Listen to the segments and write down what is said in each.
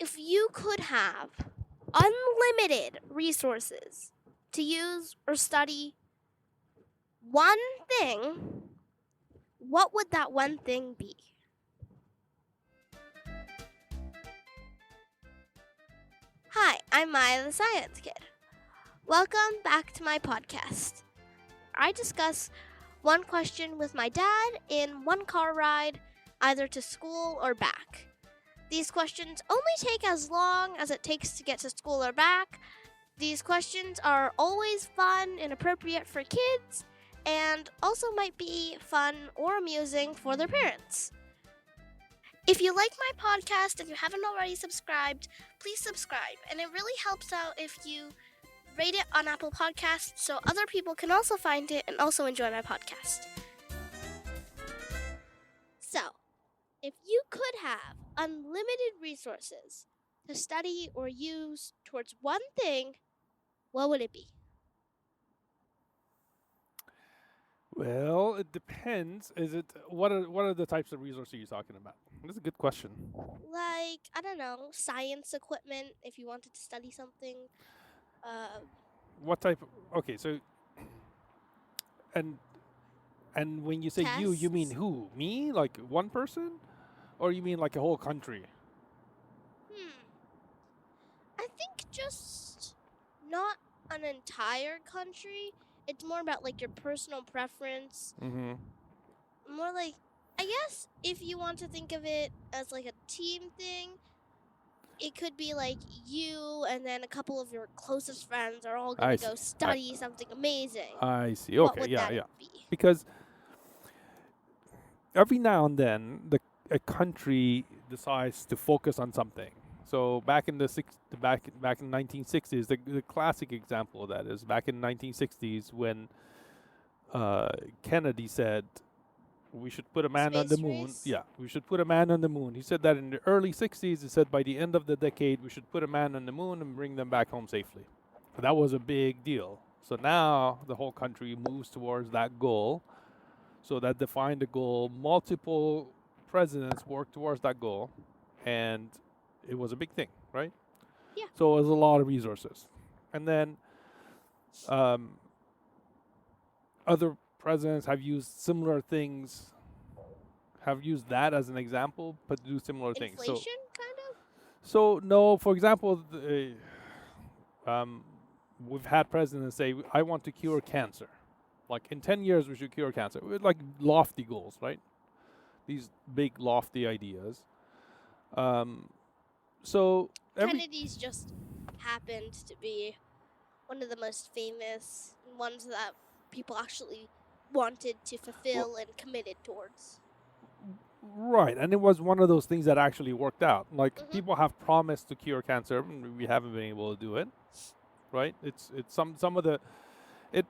If you could have unlimited resources to use or study one thing, what would that one thing be? Hi, I'm Maya the Science Kid. Welcome back to my podcast. I discuss one question with my dad in one car ride, either to school or back. These questions only take as long as it takes to get to school or back. These questions are always fun and appropriate for kids, and also might be fun or amusing for their parents. If you like my podcast and you haven't already subscribed, please subscribe. And it really helps out if you rate it on Apple Podcasts so other people can also find it and also enjoy my podcast. So, if you could have unlimited resources to study or use towards one thing, what would it be? Well, it depends. Is it what are the types of resources you're talking about? That's a good question. Like, I don't know, science equipment if you wanted to study something. What type? Okay, so and and when you say you mean Tests. who? Me? Like one person, or you mean like a whole country? I think just not an entire country. It's more about like your personal preference. Mm-hmm. More like, I guess if you want to think of it as like a team thing, it could be like you and then a couple of your closest friends are all I going to see. go study something amazing. I see. What Okay. would Yeah. that Yeah. be? Because every now and then a country decides to focus on something. So back in back in 1960s, the classic example of that is back in 1960s when Kennedy said we should put a man on the Space moon. race? Yeah, we should put a man on the moon. He said that in the early 60s. He said by the end of the decade we should put a man on the moon and bring them back home safely. That was a big deal. So now the whole country moves towards that goal. So that defined the goal. Multiple presidents worked towards that goal, and it was a big thing, right? Yeah. So it was a lot of resources, and then other presidents have used similar things, have used that as an example, but do similar things. Inflation, kind of? So no, for example, we've had presidents say, "I want to cure cancer." Like in 10 years, we should cure cancer. With like lofty goals, right? These big lofty ideas. Um, so Kennedy's just happened to be one of the most famous ones that people actually wanted to fulfill and committed towards. right, and it was one of those things that actually worked out. Like Mhm. people have promised to cure cancer, and we haven't been able to do it. Right? It's some of the it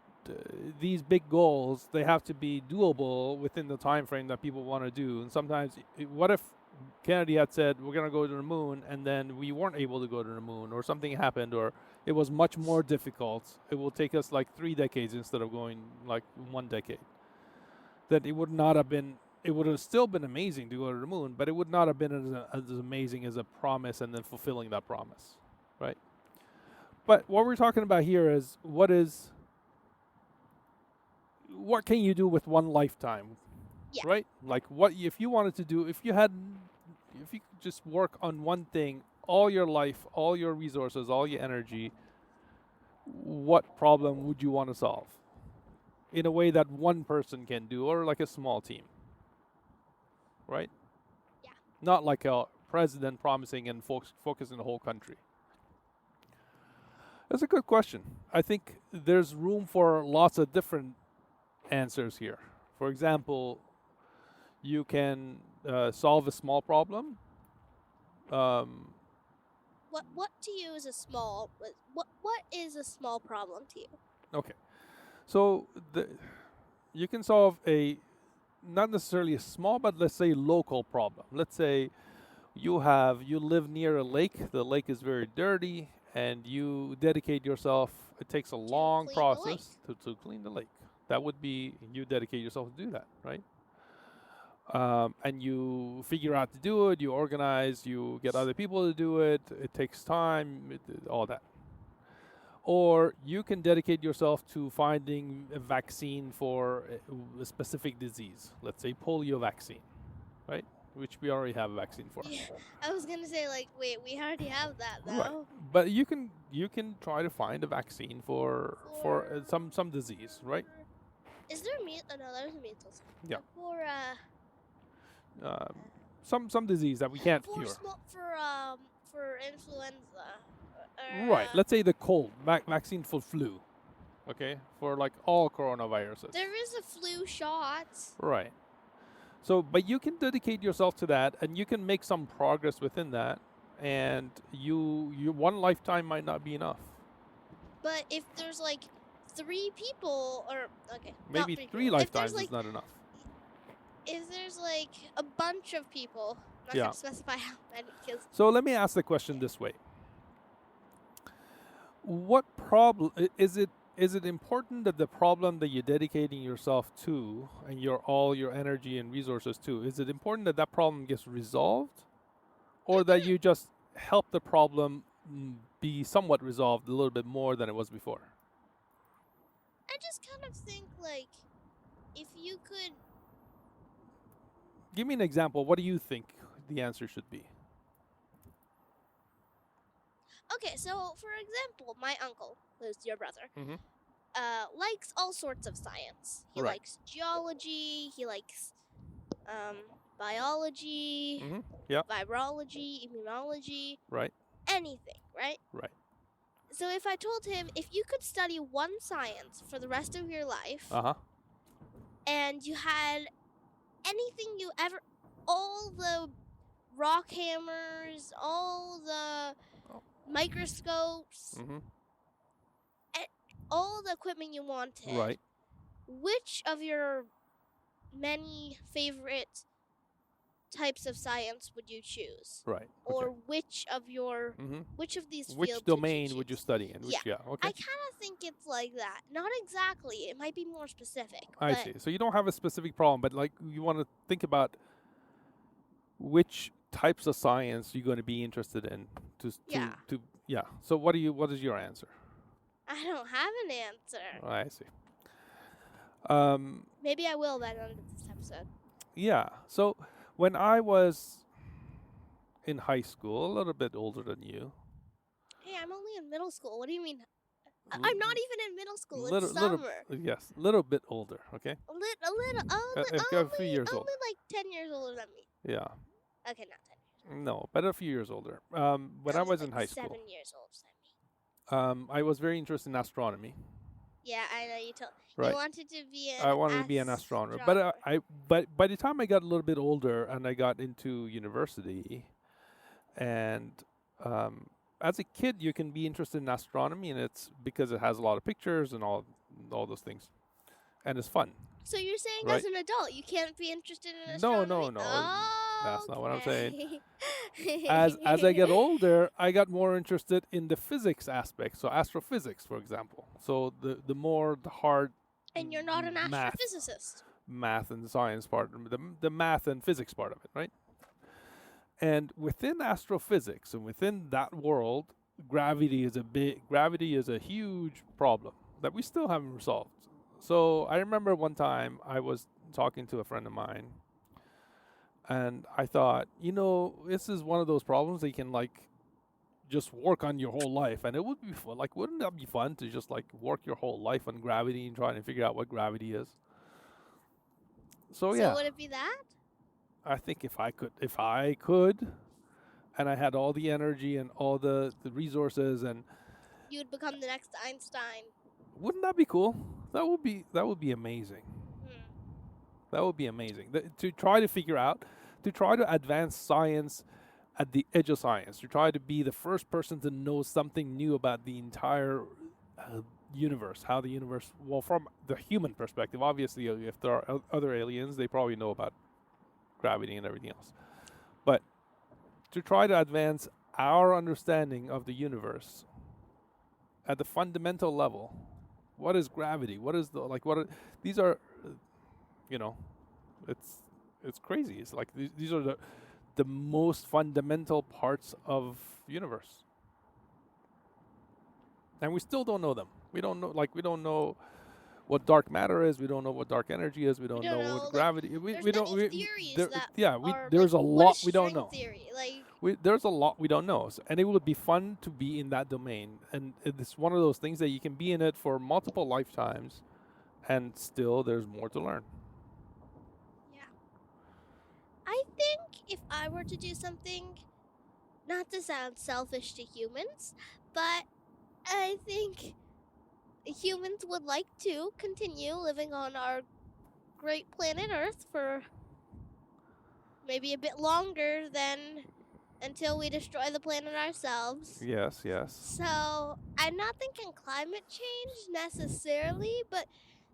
these big goals, they have to be doable within the time frame that people want to do. And sometimes, what if Kennedy had said we're going to go to the moon, and then we weren't able to go to the moon, or something happened, or it was much more difficult. It will take us like 3 decades instead of going like 1 decade. That it would not have been. It would have still been amazing to go to the moon, but it would not have been as amazing as a promise and then fulfilling that promise, right? But what we're talking about here is what can you do with one lifetime, Yeah. right? Like what if you wanted to do, if you could just work on one thing all your life, all your resources, all your energy, what problem would you want to solve in a way that one person can do, or like a small team, right? Yeah. Not like a president promising and focusing the whole country. That's a good question. I think there's room for lots of different answers here. For example, you can solve a small problem. What to you is a small what is a small problem to you? Okay, so you can solve a not necessarily a small, but let's say local problem. Let's say you live near a lake. The lake is very dirty, and you dedicate yourself. It takes a long clean the process to clean the lake. That would be you dedicate yourself to do that, right? and you figure out to do it, you organize, you get other people to do it, it takes time, all that. Or you can dedicate yourself to finding a vaccine for a specific disease, let's say polio vaccine, right? Which we already have a vaccine for. Yeah, I was gonna say like, wait, we already have that Right. though. But you can try to find a vaccine for some disease, right? Is there no, there's measles. Yeah. For Um, some disease that we can't cure. for influenza. Right. Let's say the cold vaccine for flu. Okay, for like all coronaviruses. There is a flu shot. Right. So, but you can dedicate yourself to that, and you can make some progress within that, and you one lifetime might not be enough. But if there's like 3 people, or okay, Maybe not 3 people. lifetimes Like, is not enough. if there's like a bunch of people, I'm not Yeah. gonna specify how many, because So let me ask the question this way: what problem is it? Is it important that the problem that you're dedicating yourself to and all your energy and resources to, is it important that that problem gets resolved, or that you just help the problem be somewhat resolved a little bit more than it was before? I just kind of think like, if you could. Give me an example. What do you think the answer should be? Okay, so for example, my uncle, who's your brother, Mhm. Likes all sorts of science. He Right. likes geology. He likes biology, Mhm. Yeah. virology, immunology, Right. anything, right? Right. So if I told him, if you could study one science for the rest of your life, Uh huh. and you had anything you ever, all the rock hammers, all the microscopes, Mhm. all the equipment you wanted, Right. which of your many favorite types of science would you choose? Right. Or Okay. which of your Mhm. which of these Which fields domain would you choose? study in? Which, Yeah. Okay. I kind of think it's like that. Not exactly. It might be more specific. I but see. So you don't have a specific problem, but like you want to think about which types of science you're going to be interested in. Yeah. Yeah. So what is your answer? I don't have an answer. I see. Maybe I will by the end of this episode. Yeah. So when I was in high school, a little bit older than you. Hey, I'm only in middle school. What do you mean? L- I'm not even in middle school. little, It's summer. yes, little bit older. Okay. A little, A few years only older. like 10 years older than me. Yeah. Okay, not 10 years. No, but a few years older. When I Only was in like high school, 7 years older than me. I was very interested in astronomy. Yeah, I know you told. Right. You wanted to be I wanted to be an astronomer, but but by the time I got a little bit older and I got into university, and as a kid you can be interested in astronomy, and it's because it has a lot of pictures and all those things, and it's fun. So you're saying Right. as an adult you can't be interested in No, astronomy? no, Oh, that's not what I'm saying. okay. As I get older, I got more interested in the physics aspect, so astrophysics, for example. So the hard And you're not an math. astrophysicist. Math and science part, the math and physics part of it, right? And within astrophysics and within that world, gravity is a huge problem that we still haven't resolved. So I remember one time I was talking to a friend of mine, and I thought, this is one of those problems that you can like just work on your whole life, and it would be fun. Like, wouldn't that be fun to just like work your whole life on gravity and trying to figure out what gravity is? So yeah, would it be that? I think if I could, and I had all the energy and all the resources, and You would become the next Einstein. wouldn't that be cool? That would be amazing. Hmm. That would be amazing. To try to figure out, to try to advance science at the edge of science, to try to be the first person to know something new about the entire universe, how the universe, well, from the human perspective, obviously, if there are other aliens, they probably know about gravity and everything else. But to try to advance our understanding of the universe at the fundamental level, what is gravity? What is these are, it's it's crazy. It's like these are the most fundamental parts of universe, and we still don't know them. We don't know what dark matter is. We don't know what dark energy is. We We don't don't know what know. Like, gravity. there's We don't. many theories There, that yeah, are like, there's a what is lot we don't string know. theory? Like, There's a lot we don't know, and it would be fun to be in that domain. And it's one of those things that you can be in it for multiple lifetimes, and still there's more to learn. yeah. I think if I were to do something, not to sound selfish to humans, but I think humans would like to continue living on our great planet Earth for maybe a bit longer than until we destroy the planet ourselves. Yes, yes. So I'm not thinking climate change necessarily, but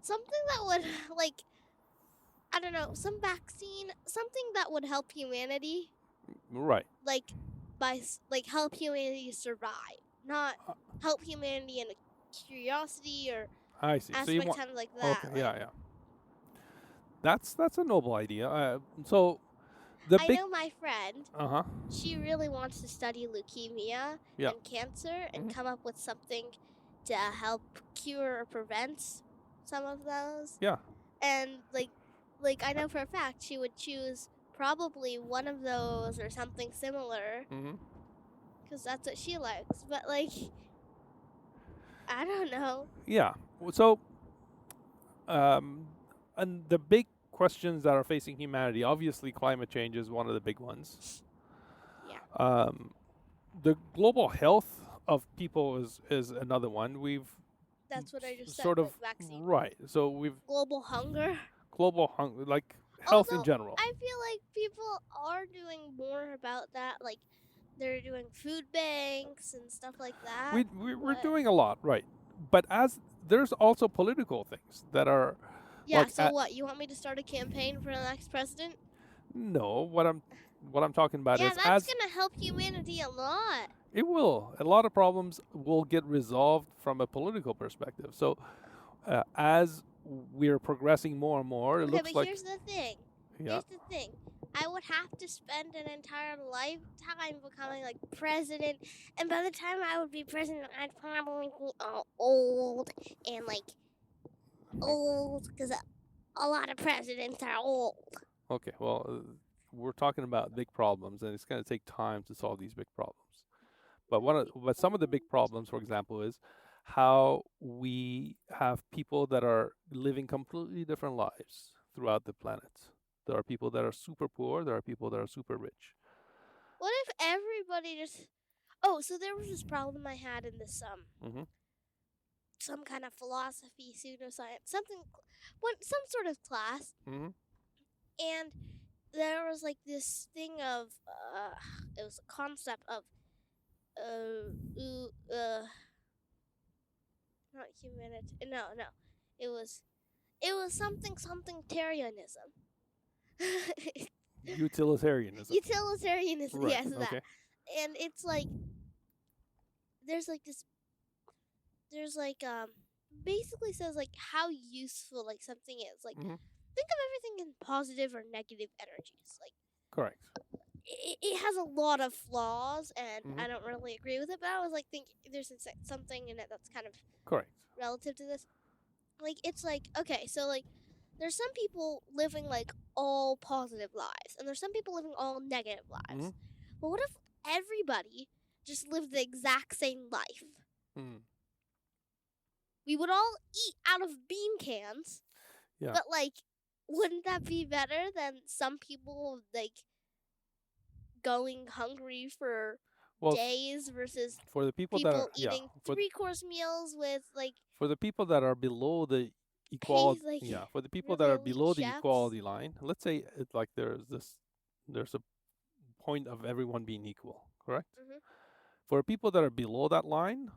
something that would like, I don't know, some vaccine, something that would help humanity, Right. like like help humanity survive, not help humanity in a curiosity or I see. So you aspect want? kind of like that. Okay. Like, Yeah, yeah. That's a noble idea. So the I big. know my friend, Uh huh. she really wants to study leukemia Yeah. and cancer and Mhm. come up with something to help cure or prevent some of those. Yeah. And like I know for a fact she would choose probably one of those or something similar Mm-hmm. because that's what she likes. But like, I don't know. Yeah. So, and the big questions that are facing humanity, obviously, climate change is one of the big ones. Yeah. The global health of people is another one. We've That's what I just said. sort of Like vaccine. right. So we've Global hunger. global hunger, like health in Although general. I feel like people are doing more about that. Like they're doing food banks and stuff like that. We're but- doing a lot, right? But as there's also political things that are Yeah. like So what? You want me to start a campaign for the next president? no. What I'm talking about Yeah, is that's as gonna help humanity a lot. it will. A lot of problems will get resolved from a political perspective. So, as we're progressing more and more, it Okay, looks but like here's the thing. yeah, Here's the thing. I would have to spend an entire lifetime becoming like president, and by the time I would be president, I'd probably be old and like old because a lot of presidents are old. okay. Well, we're talking about big problems, and it's going to take time to solve these big problems. But some of the big problems, for example, is how we have people that are living completely different lives throughout the planet. There are people that are super poor. There are people that are super rich. What if everybody just? Oh, so there was this problem I had in this Mm-hmm. some kind of philosophy, pseudoscience, some sort of class, Mm-hmm. and there was like this thing of it was a concept of not humanity. No, it was something tarianism. Utilitarianism. Utilitarianism, Right. yes, that. Okay. And it's like there's like this there's like basically says like how useful like something is. Like Mm-hmm. think of everything in positive or negative energies. Like Correct. it has a lot of flaws, and Mhm. I don't really agree with it. But I was like, think there's something in it that's kind of Correct. relative to this. Like it's like okay, so like there's some people living like all positive lives, and there's some people living all negative lives. Mhm. But what if everybody just lived the exact same life? Mm. We would all eat out of bean cans. Yeah. But like, wouldn't that be better than some people like going hungry for Well, days versus for the people that people are eating for 3-course meals with like for the people that are below the equality like, for the people really that are elite below the chefs? equality line, let's say it's like there's a point of everyone being equal, correct? Mhm. For people that are below that line,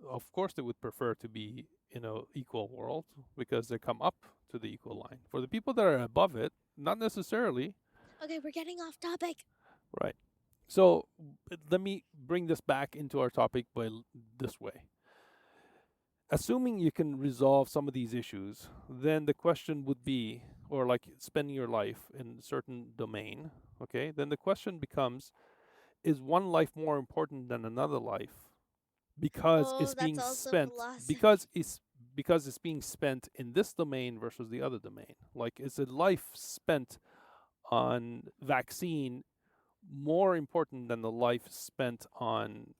of course they would prefer to be in a equal world because they come up to the equal line. For the people that are above it, not necessarily. Okay, we're getting off topic. Right. So let me bring this back into our topic this way. Assuming you can resolve some of these issues, then the question would be, or like spending your life in a certain domain, okay, then the question becomes, is one life more important than another life because Oh, it's that's being also spent philosophy. because it's being spent in this domain versus the other domain? Like, is a life spent on vaccine more important than the life spent on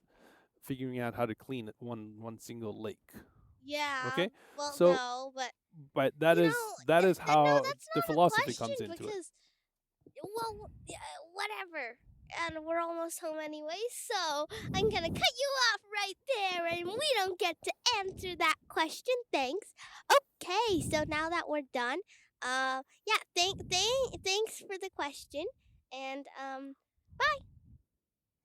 figuring out how to clean it one single lake? Yeah. Okay, Well, so no, but but that you is know, that is no, how that's the not a philosophy question comes into it. because, well, yeah, whatever. And we're almost home anyway, so I'm gonna cut you off right there, and we don't get to answer that question. Thanks. Okay, so now that we're done, yeah, thanks for the question, and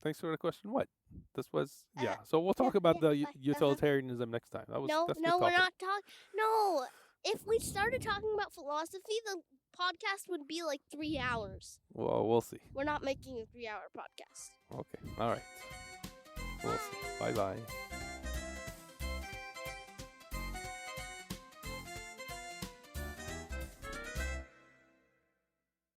Thanks for the question. What? This was, uh, yeah. So we'll yeah, talk about yeah, the bye. utilitarianism next time. No, That's a good no, we're topic. not talking. No, if we started talking about philosophy, the podcast would be like 3 hours. Well, we'll see. We're not making a 3 hour podcast. Okay. All right. We'll see. Bye. Bye bye.